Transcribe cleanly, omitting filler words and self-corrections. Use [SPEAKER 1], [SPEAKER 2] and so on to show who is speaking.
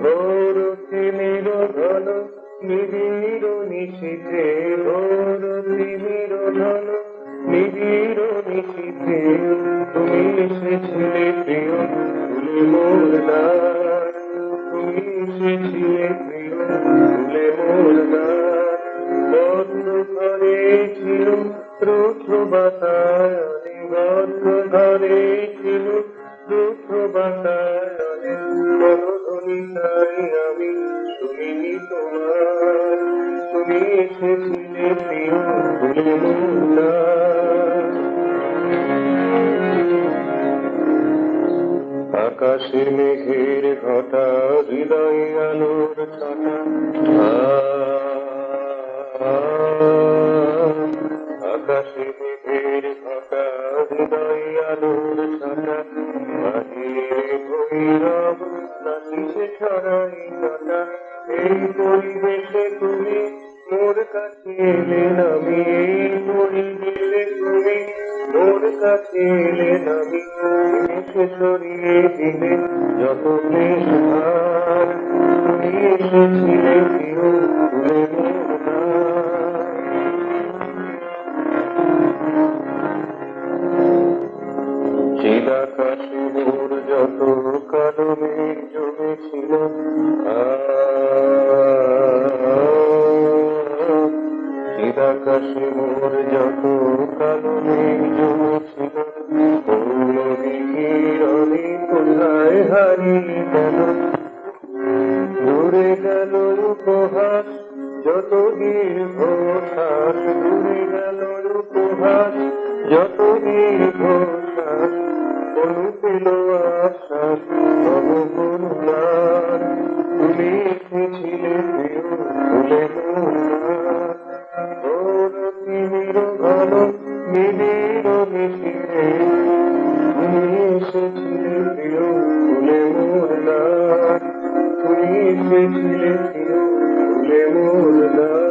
[SPEAKER 1] ভোর তিমির ঘন নিবিড় নিশীথে, ভোর তিমির ঘন নিবিড় নিশীথে, তুমি এসেছিলে প্রিয় ফুলে মোর দ্বার, তুমি এসেছিলে প্রিয় ফুলে মোর দ্বার। বদ্ধ ঘরে ছিল রুদ্ধ বাতায়নে, বদ্ধ ঘরে ছিল রুদ্ধ বাতায়নে, বনধ্বনি তাই আমি শুনিনি তোমার, তুমি এসেছিলে প্রিয় ফুলে মোর দ্বার। আকাশে মেঘের ঘটা, হৃদয়ে আলোর ছটা, আকাশে মেঘের ঘটা, হৃদয়ে আলোর ছটা, বাহিরে ভৈরব নাচিছে ছড়াই ছটা। এই পরিবেশে তুমি মোর কাছে এলে নামি, এই পরিবেশে তুমি মোর কাছে এলে নামি, এসে সরিয়ে দিলে যত ক্লেশ ভার, তুমি এসেছিলে প্রিয় ফুলে মোর দ্বার। চিদাকাশে মোর যত কালো মেঘ জমেছিল, চিদাকাশে মোর যত কালো মেঘ জমেছিল, কিরণে কোথায় হারিয়ে গেল, দূরে গেল উপহাস যত দীর্ঘশ্বাস, দূরে গেল উপহাস যত দীর্ঘশ্বাস, অনু পেল আশ্বাস তব করুণার, তুমি এসেছিলে প্রিয় ফুলে মোর দ্বার। ভোর তিমির ঘন নিবিড় নিশীথে, তুমি এসেছিলে প্রিয় ফুলে মোর দ্বার, তুমি এসেছিলে প্রিয় ফুলে মোর দ্বার।